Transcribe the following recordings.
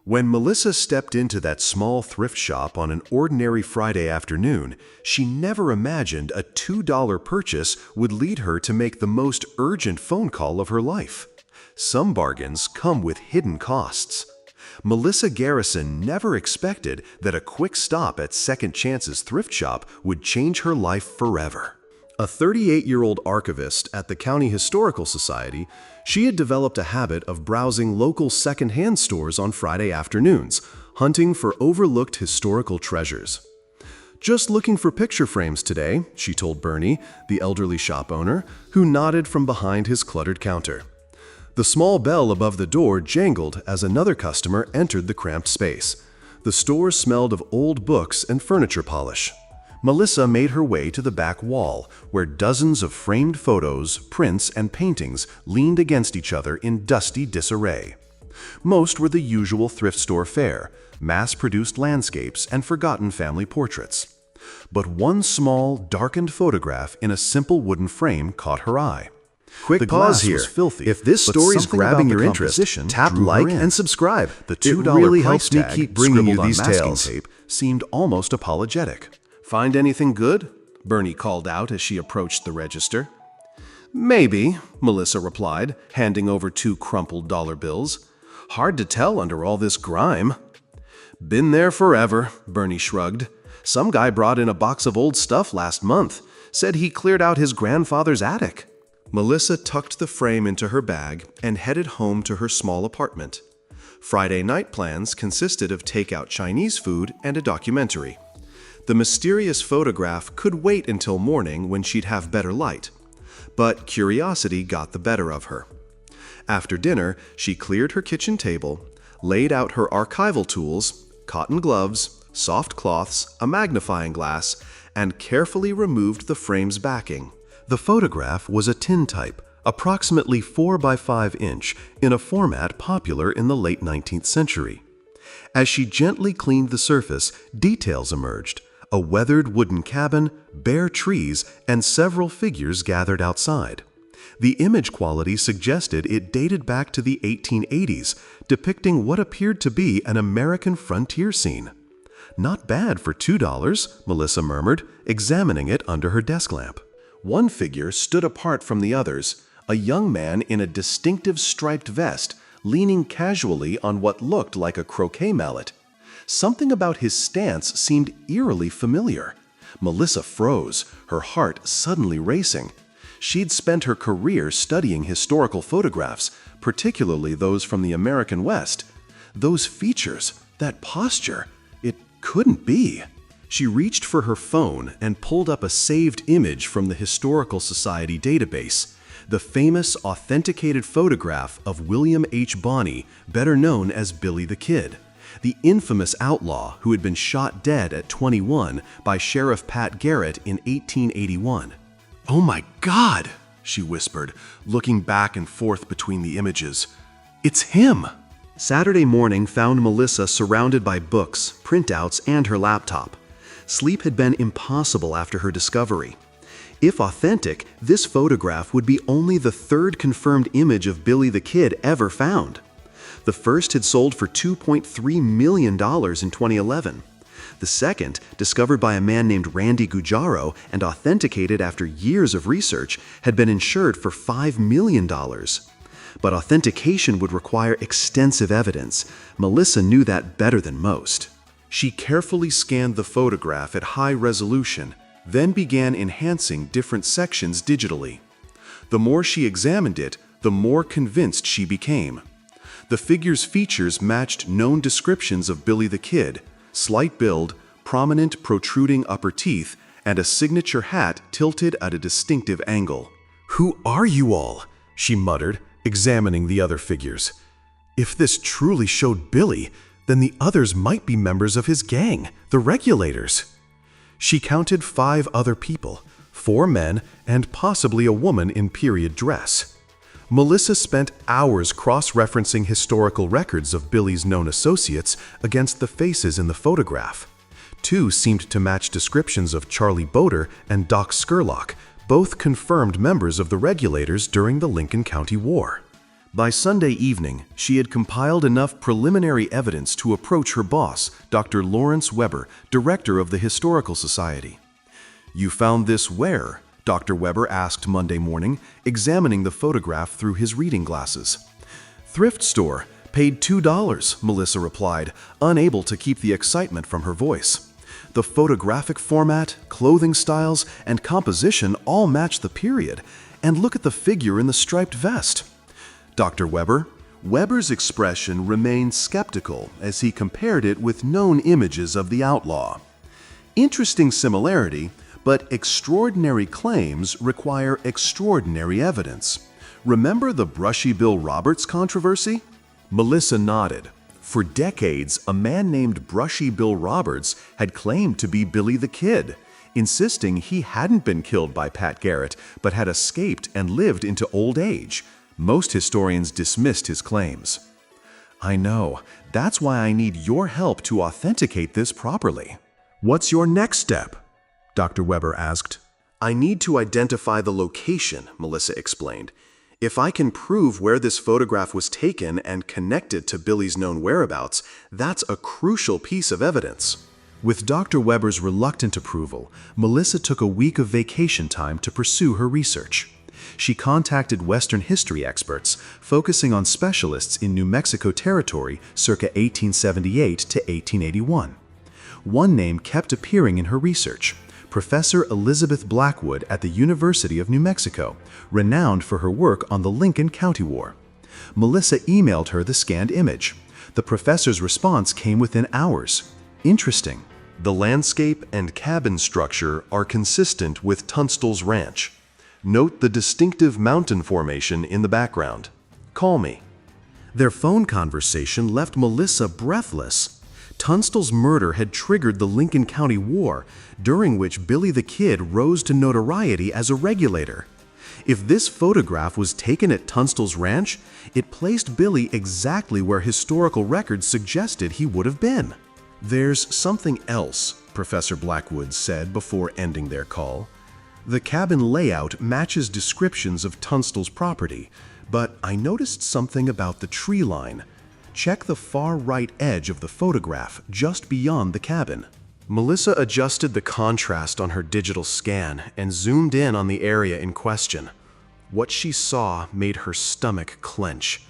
When Melissa stepped into that small thrift shop on an ordinary Friday afternoon, she never imagined a $2 purchase would lead her to make the most urgent phone call of her life. Some bargains come with hidden costs. Melissa Garrison never expected that a quick stop at Second Chance's thrift shop would change her life forever. A 38-year-old archivist at the County Historical Society, she had developed a habit of browsing local second-hand stores on Friday afternoons, hunting for overlooked historical treasures. "Just looking for picture frames today," she told Bernie, the elderly shop owner, who nodded from behind his cluttered counter. The small bell above the door jangled as another customer entered the cramped space. The store smelled of old books and furniture polish. Melissa made her way to the back wall, where dozens of framed photos, prints, and paintings leaned against each other in dusty disarray. Most were the usual thrift store fare, mass-produced landscapes, and forgotten family portraits. But one small, darkened photograph in a simple wooden frame caught her eye. Quick pause here. Filthy, if this story's grabbing your interest, tap like and subscribe. The $2 really price helps me tag, keep bringing you scribbled on these masking tales. tape, seemed almost apologetic. "Find anything good?" Bernie called out as she approached the register. "Maybe," Melissa replied, handing over 2 crumpled dollar bills. "Hard to tell under all this grime." "Been there forever," Bernie shrugged. "Some guy brought in a box of old stuff last month. Said he cleared out his grandfather's attic." Melissa tucked the frame into her bag and headed home to her small apartment. Friday night plans consisted of takeout Chinese food and a documentary. The mysterious photograph could wait until morning when she'd have better light. But curiosity got the better of her. After dinner, she cleared her kitchen table, laid out her archival tools, cotton gloves, soft cloths, a magnifying glass, and carefully removed the frame's backing. The photograph was a tintype, approximately 4 by 5 inch, in a format popular in the late 19th century. As she gently cleaned the surface, details emerged: a weathered wooden cabin, bare trees, and several figures gathered outside. The image quality suggested it dated back to the 1880s, depicting what appeared to be an American frontier scene. "Not bad for $2, Melissa murmured, examining it under her desk lamp. One figure stood apart from the others, a young man in a distinctive striped vest, leaning casually on what looked like a croquet mallet. Something about his stance seemed eerily familiar. Melissa froze, her heart suddenly racing. She'd spent her career studying historical photographs, particularly those from the American West. Those features, that posture, it couldn't be. She reached for her phone and pulled up a saved image from the Historical Society database, the famous authenticated photograph of William H. Bonney, better known as Billy the Kid, the infamous outlaw who had been shot dead at 21 by Sheriff Pat Garrett in 1881. "Oh my God," she whispered, looking back and forth between the images. "It's him!" Saturday morning found Melissa surrounded by books, printouts, and her laptop. Sleep had been impossible after her discovery. If authentic, this photograph would be only the 3rd confirmed image of Billy the Kid ever found. The first had sold for $2.3 million in 2011. The second, discovered by a man named Randy Gujaro and authenticated after years of research, had been insured for $5 million. But authentication would require extensive evidence. Melissa knew that better than most. She carefully scanned the photograph at high resolution, then began enhancing different sections digitally. The more she examined it, the more convinced she became. The figure's features matched known descriptions of Billy the Kid: slight build, prominent protruding upper teeth, and a signature hat tilted at a distinctive angle. "Who are you all?" she muttered, examining the other figures. If this truly showed Billy, then the others might be members of his gang, the Regulators. She counted 5 other people, 4 men, and possibly a woman in period dress. Melissa spent hours cross-referencing historical records of Billy's known associates against the faces in the photograph. 2 seemed to match descriptions of Charlie Boder and Doc Scurlock, both confirmed members of the Regulators during the Lincoln County War. By Sunday evening, she had compiled enough preliminary evidence to approach her boss, Dr. Lawrence Weber, director of the Historical Society. "You found this where?" Dr. Weber asked Monday morning, examining the photograph through his reading glasses. "Thrift store. Paid $2, Melissa replied, unable to keep the excitement from her voice. The photographic format, clothing styles, and composition all match the period, and look at the figure in the striped vest. Dr. Weber? Weber's expression remained skeptical as he compared it with known images of the outlaw. Interesting similarity, but extraordinary claims require extraordinary evidence. Remember the Brushy Bill Roberts controversy? Melissa nodded. For decades, a man named Brushy Bill Roberts had claimed to be Billy the Kid, insisting he hadn't been killed by Pat Garrett, but had escaped and lived into old age. Most historians dismissed his claims. "I know. That's why I need your help to authenticate this properly." "What's your next step?" Dr. Weber asked. "I need to identify the location," Melissa explained. "If I can prove where this photograph was taken and connect it to Billy's known whereabouts, that's a crucial piece of evidence." With Dr. Weber's reluctant approval, Melissa took a week of vacation time to pursue her research. She contacted Western history experts, focusing on specialists in New Mexico Territory circa 1878 to 1881. One name kept appearing in her research: Professor Elizabeth Blackwood at the University of New Mexico, renowned for her work on the Lincoln County War. Melissa emailed her the scanned image. The professor's response came within hours. "Interesting. The landscape and cabin structure are consistent with Tunstall's ranch. Note the distinctive mountain formation in the background. Call me." Their phone conversation left Melissa breathless. Tunstall's murder had triggered the Lincoln County War, during which Billy the Kid rose to notoriety as a regulator. If this photograph was taken at Tunstall's ranch, it placed Billy exactly where historical records suggested he would have been. "There's something else," Professor Blackwood said before ending their call. "The cabin layout matches descriptions of Tunstall's property, but I noticed something about the tree line. Check the far right edge of the photograph just beyond the cabin." Melissa adjusted the contrast on her digital scan and zoomed in on the area in question. What she saw made her stomach clench.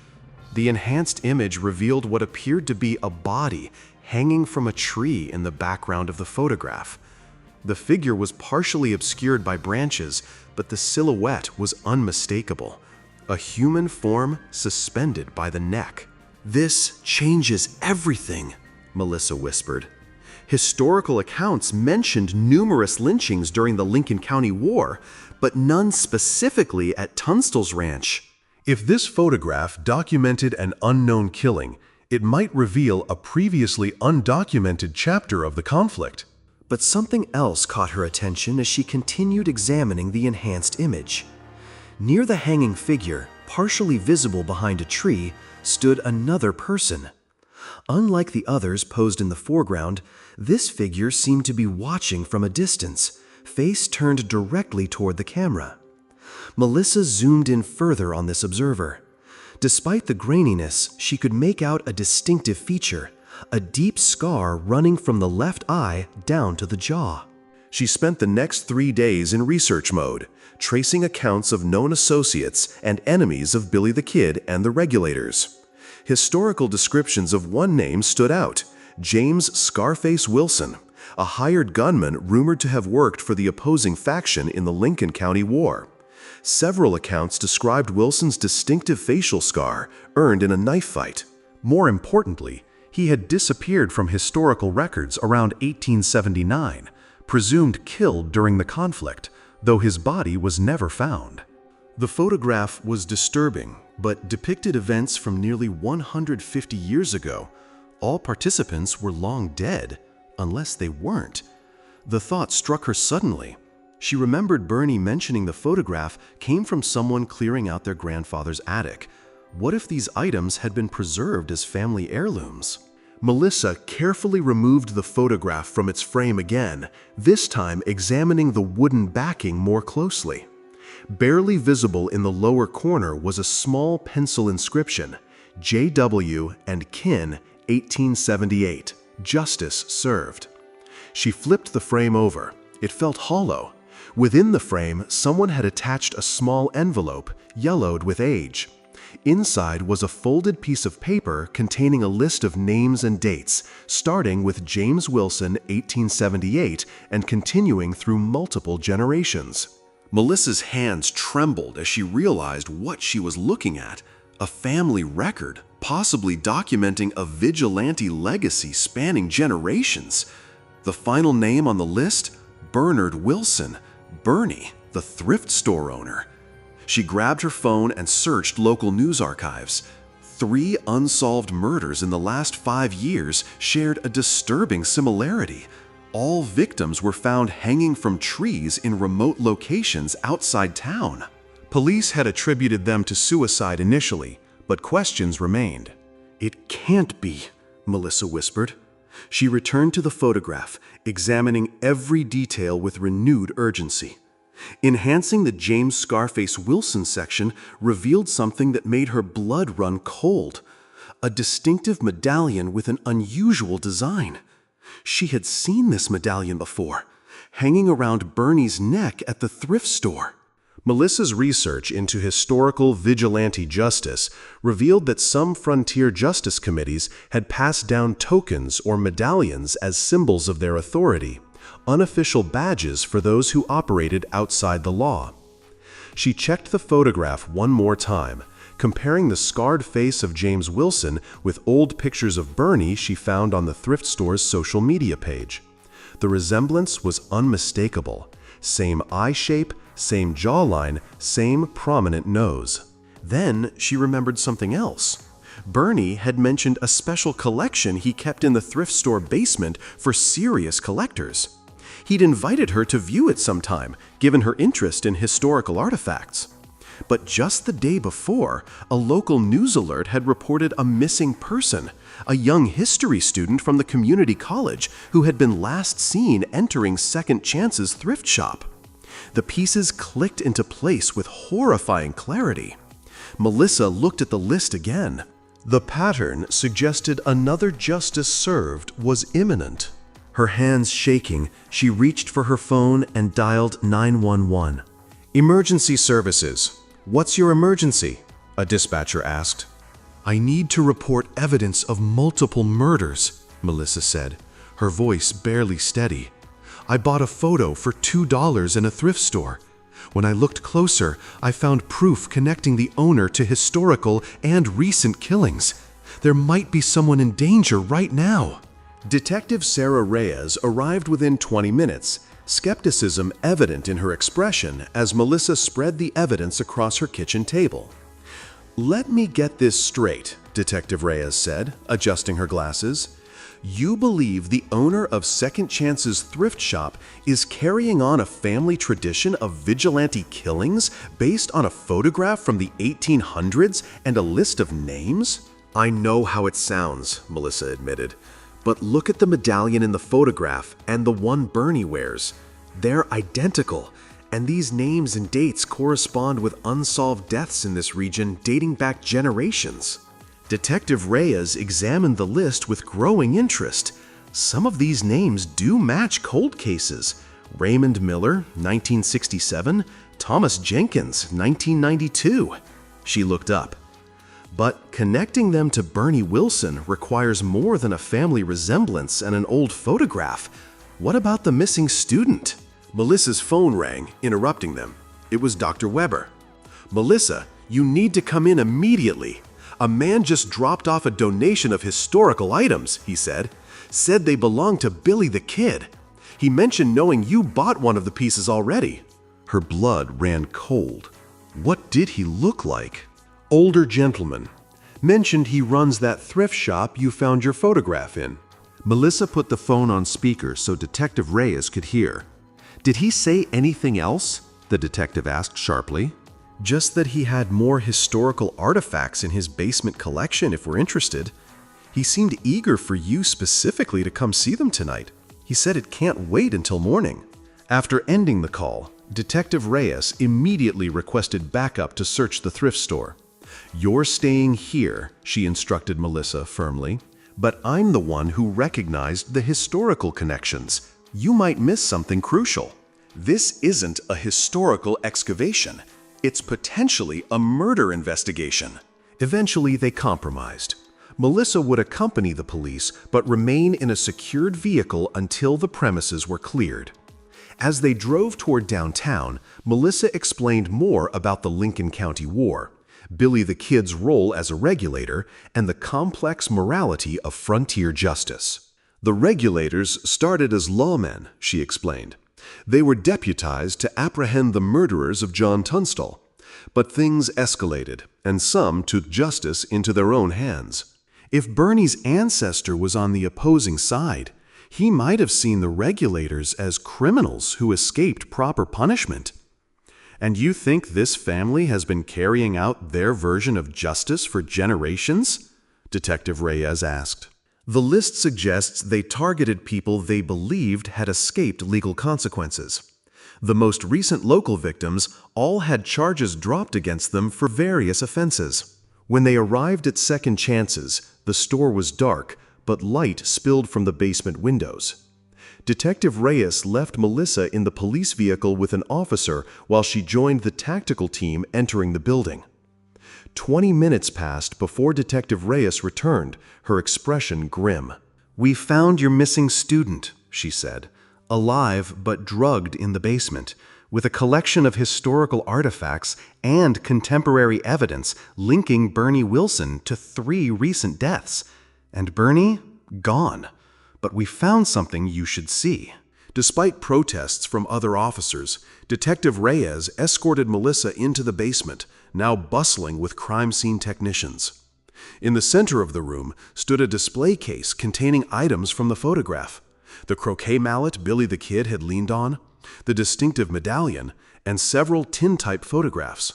The enhanced image revealed what appeared to be a body hanging from a tree in the background of the photograph. The figure was partially obscured by branches, but the silhouette was unmistakable. A human form suspended by the neck. "This changes everything," Melissa whispered. Historical accounts mentioned numerous lynchings during the Lincoln County War, but none specifically at Tunstall's ranch. If this photograph documented an unknown killing, it might reveal a previously undocumented chapter of the conflict. But something else caught her attention as she continued examining the enhanced image. Near the hanging figure, partially visible behind a tree, stood another person. Unlike the others posed in the foreground, this figure seemed to be watching from a distance, face turned directly toward the camera. Melissa zoomed in further on this observer. Despite the graininess, she could make out a distinctive feature: a deep scar running from the left eye down to the jaw. She spent the next 3 days in research mode, tracing accounts of known associates and enemies of Billy the Kid and the regulators. Historical descriptions of one name stood out: James Scarface Wilson, a hired gunman rumored to have worked for the opposing faction in the Lincoln County War. Several accounts described Wilson's distinctive facial scar, earned in a knife fight. More importantly, he had disappeared from historical records around 1879, presumed killed during the conflict, though his body was never found. The photograph was disturbing, but depicted events from nearly 150 years ago. All participants were long dead, unless they weren't. The thought struck her suddenly. She remembered Bernie mentioning the photograph came from someone clearing out their grandfather's attic. What if these items had been preserved as family heirlooms? Melissa carefully removed the photograph from its frame again, this time examining the wooden backing more closely. Barely visible in the lower corner was a small pencil inscription, J.W. and Kin, 1878, Justice Served. She flipped the frame over. It felt hollow. Within the frame, someone had attached a small envelope, yellowed with age. Inside was a folded piece of paper containing a list of names and dates, starting with James Wilson, 1878, and continuing through multiple generations. Melissa's hands trembled as she realized what she was looking at: a family record, possibly documenting a vigilante legacy spanning generations. The final name on the list? Bernard Wilson, Bernie, the thrift store owner. She grabbed her phone and searched local news archives. 3 unsolved murders in the last 5 years shared a disturbing similarity. All victims were found hanging from trees in remote locations outside town. Police had attributed them to suicide initially, but questions remained. "It can't be," Melissa whispered. She returned to the photograph, examining every detail with renewed urgency. Enhancing the James Scarface Wilson section revealed something that made her blood run cold: a distinctive medallion with an unusual design. She had seen this medallion before, hanging around Bernie's neck at the thrift store. Melissa's research into historical vigilante justice revealed that some frontier justice committees had passed down tokens or medallions as symbols of their authority, unofficial badges for those who operated outside the law. She checked the photograph one more time, comparing the scarred face of James Wilson with old pictures of Bernie she found on the thrift store's social media page. The resemblance was unmistakable. Same eye shape, same jawline, same prominent nose. Then she remembered something else. Bernie had mentioned a special collection he kept in the thrift store basement for serious collectors. He'd invited her to view it sometime, given her interest in historical artifacts. But just the day before, a local news alert had reported a missing person, a young history student from the community college who had been last seen entering Second Chance's thrift shop. The pieces clicked into place with horrifying clarity. Melissa looked at the list again. The pattern suggested another justice served was imminent. Her hands shaking, she reached for her phone and dialed 911. "Emergency services. What's your emergency?" a dispatcher asked. "I need to report evidence of multiple murders," Melissa said, her voice barely steady. "I bought a photo for $2 in a thrift store. When I looked closer, I found proof connecting the owner to historical and recent killings. There might be someone in danger right now." Detective Sarah Reyes arrived within 20 minutes, skepticism evident in her expression as Melissa spread the evidence across her kitchen table. "Let me get this straight," Detective Reyes said, adjusting her glasses. "You believe the owner of Second Chance's thrift shop is carrying on a family tradition of vigilante killings based on a photograph from the 1800s and a list of names?" "I know how it sounds," Melissa admitted. "But look at the medallion in the photograph and the one Bernie wears. They're identical, and these names and dates correspond with unsolved deaths in this region dating back generations." Detective Reyes examined the list with growing interest. Some of these names do match cold cases. Raymond Miller, 1967, Thomas Jenkins, 1992. She looked up. But connecting them to Bernie Wilson requires more than a family resemblance and an old photograph. What about the missing student? Melissa's phone rang, interrupting them. It was Dr. Weber. "Melissa, you need to come in immediately. A man just dropped off a donation of historical items," he said. "Said they belonged to Billy the Kid. He mentioned knowing you bought one of the pieces already." Her blood ran cold. What did he look like? "Older gentleman. Mentioned he runs that thrift shop you found your photograph in." Melissa put the phone on speaker so Detective Reyes could hear. "Did he say anything else?" the detective asked sharply. "Just that he had more historical artifacts in his basement collection if we're interested. He seemed eager for you specifically to come see them tonight. He said it can't wait until morning." After ending the call, Detective Reyes immediately requested backup to search the thrift store. "You're staying here," she instructed Melissa firmly. "But I'm the one who recognized the historical connections. You might miss something crucial." This isn't a historical excavation. It's potentially a murder investigation. Eventually, they compromised. Melissa would accompany the police but remain in a secured vehicle until the premises were cleared. As they drove toward downtown, Melissa explained more about the Lincoln County War, Billy the Kid's role as a regulator, and the complex morality of frontier justice. "The regulators started as lawmen," she explained. "They were deputized to apprehend the murderers of John Tunstall. But things escalated, and some took justice into their own hands. If Bernie's ancestor was on the opposing side, he might have seen the regulators as criminals who escaped proper punishment." "And you think this family has been carrying out their version of justice for generations?" Detective Reyes asked. "The list suggests they targeted people they believed had escaped legal consequences. The most recent local victims all had charges dropped against them for various offenses. When they arrived at Second Chances, the store was dark, but light spilled from the basement windows." Detective Reyes left Melissa in the police vehicle with an officer while she joined the tactical team entering the building. 20 minutes passed before Detective Reyes returned, her expression grim. "We found your missing student," she said, "alive but drugged in the basement, with a collection of historical artifacts and contemporary evidence linking Bernie Wilson to 3 recent deaths. And Bernie, gone. But we found something you should see." Despite protests from other officers, Detective Reyes escorted Melissa into the basement, now bustling with crime scene technicians. In the center of the room stood a display case containing items from the photograph: the croquet mallet Billy the Kid had leaned on, the distinctive medallion, and several tintype photographs.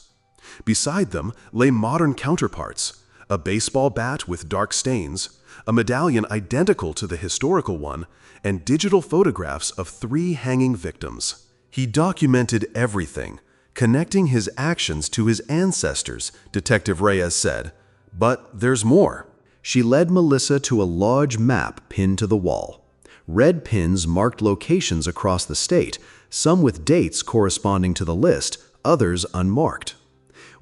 Beside them lay modern counterparts: a baseball bat with dark stains, a medallion identical to the historical one, and digital photographs of 3 hanging victims. "He documented everything, connecting his actions to his ancestors," Detective Reyes said. "But there's more." She led Melissa to a large map pinned to the wall. Red pins marked locations across the state, some with dates corresponding to the list, others unmarked.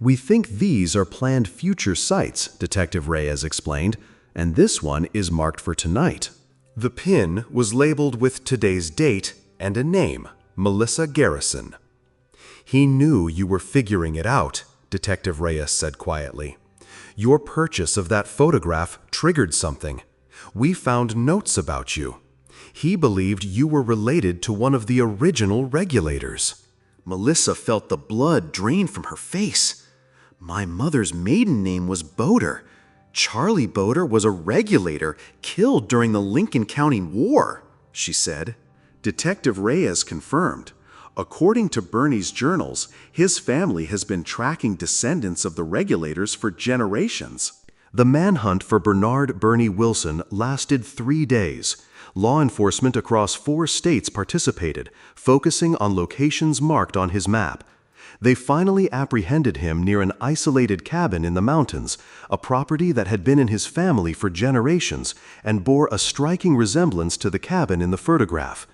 "We think these are planned future sites," Detective Reyes explained, "and this one is marked for tonight." The pin was labeled with today's date and a name: Melissa Garrison. "He knew you were figuring it out," Detective Reyes said quietly. "Your purchase of that photograph triggered something. We found notes about you. He believed you were related to one of the original regulators." Melissa felt the blood drain from her face. "My mother's maiden name was Boder. Charlie Boder was a regulator killed during the Lincoln County War," she said. Detective Reyes confirmed. According to Bernie's journals, his family has been tracking descendants of the regulators for generations. The manhunt for Bernard "Bernie" Wilson lasted 3 days. Law enforcement across 4 states participated, focusing on locations marked on his map. They finally apprehended him near an isolated cabin in the mountains, a property that had been in his family for generations and bore a striking resemblance to the cabin in the photograph.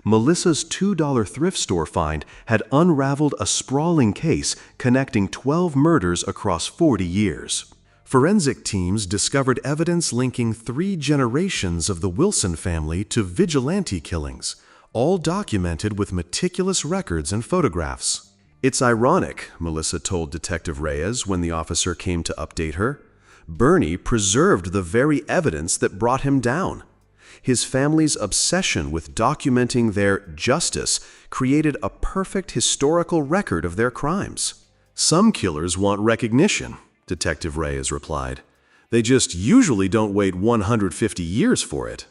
Melissa's $2 thrift store find had unraveled a sprawling case connecting 12 murders across 40 years. Forensic teams discovered evidence linking 3 generations of the Wilson family to vigilante killings, all documented with meticulous records and photographs. "It's ironic," Melissa told Detective Reyes when the officer came to update her. "Bernie preserved the very evidence that brought him down. His family's obsession with documenting their justice created a perfect historical record of their crimes." "Some killers want recognition," Detective Reyes replied. "They just usually don't wait 150 years for it."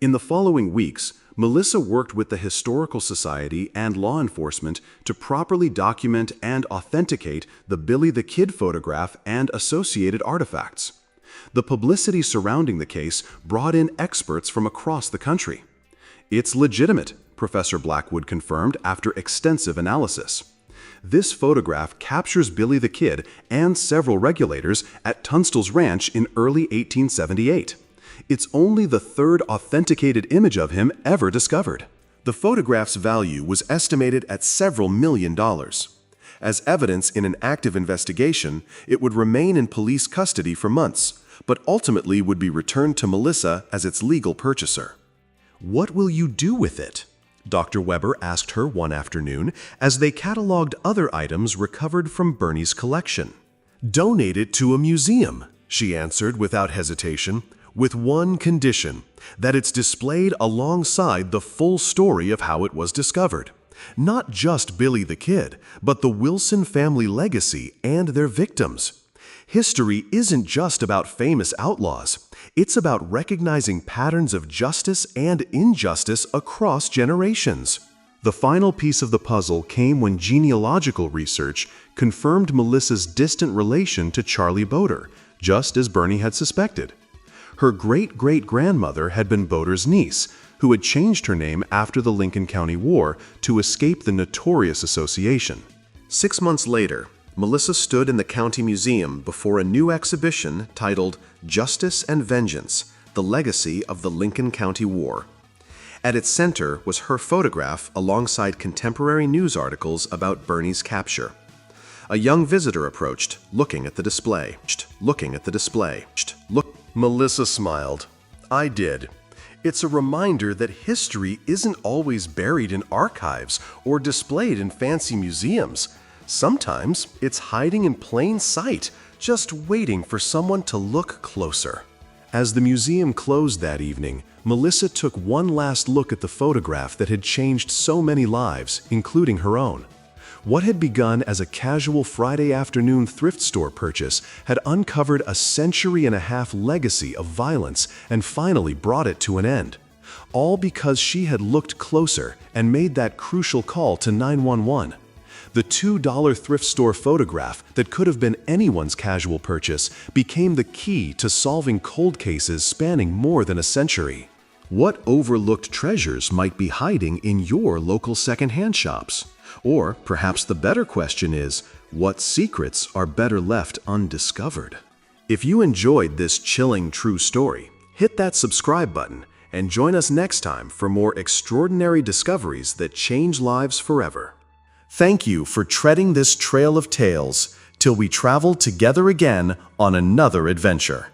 In the following weeks, Melissa worked with the Historical Society and law enforcement to properly document and authenticate the Billy the Kid photograph and associated artifacts. The publicity surrounding the case brought in experts from across the country. "It's legitimate," Professor Blackwood confirmed after extensive analysis. This photograph captures Billy the Kid and several regulators at Tunstall's Ranch in early 1878. It's only the third authenticated image of him ever discovered. The photograph's value was estimated at several $1,000,000. As evidence in an active investigation, it would remain in police custody for months, but ultimately would be returned to Melissa as its legal purchaser. "What will you do with it?" Dr. Weber asked her one afternoon as they cataloged other items recovered from Bernie's collection. "Donate it to a museum," she answered without hesitation, "with one condition, that it's displayed alongside the full story of how it was discovered. Not just Billy the Kid, but the Wilson family legacy and their victims. History isn't just about famous outlaws. It's about recognizing patterns of justice and injustice across generations." The final piece of the puzzle came when genealogical research confirmed Melissa's distant relation to Charlie Boder, just as Bernie had suspected. Her great-great-grandmother had been Boder's niece, who had changed her name after the Lincoln County War to escape the notorious association. 6 months later, Melissa stood in the county museum before a new exhibition titled Justice and Vengeance: The Legacy of the Lincoln County War. At its center was her photograph alongside contemporary news articles about Bernie's capture. A young visitor approached, looking at the display. Melissa smiled. "I did. It's a reminder that history isn't always buried in archives or displayed in fancy museums. Sometimes it's hiding in plain sight, just waiting for someone to look closer." As the museum closed that evening, Melissa took one last look at the photograph that had changed so many lives, including her own. What had begun as a casual Friday afternoon thrift store purchase had uncovered a century-and-a-half legacy of violence and finally brought it to an end. All because she had looked closer and made that crucial call to 911. The $2 thrift store photograph that could have been anyone's casual purchase became the key to solving cold cases spanning more than a century. What overlooked treasures might be hiding in your local secondhand shops? Or perhaps the better question is, what secrets are better left undiscovered? If you enjoyed this chilling true story, hit that subscribe button and join us next time for more extraordinary discoveries that change lives forever. Thank you for treading this trail of tales till we travel together again on another adventure.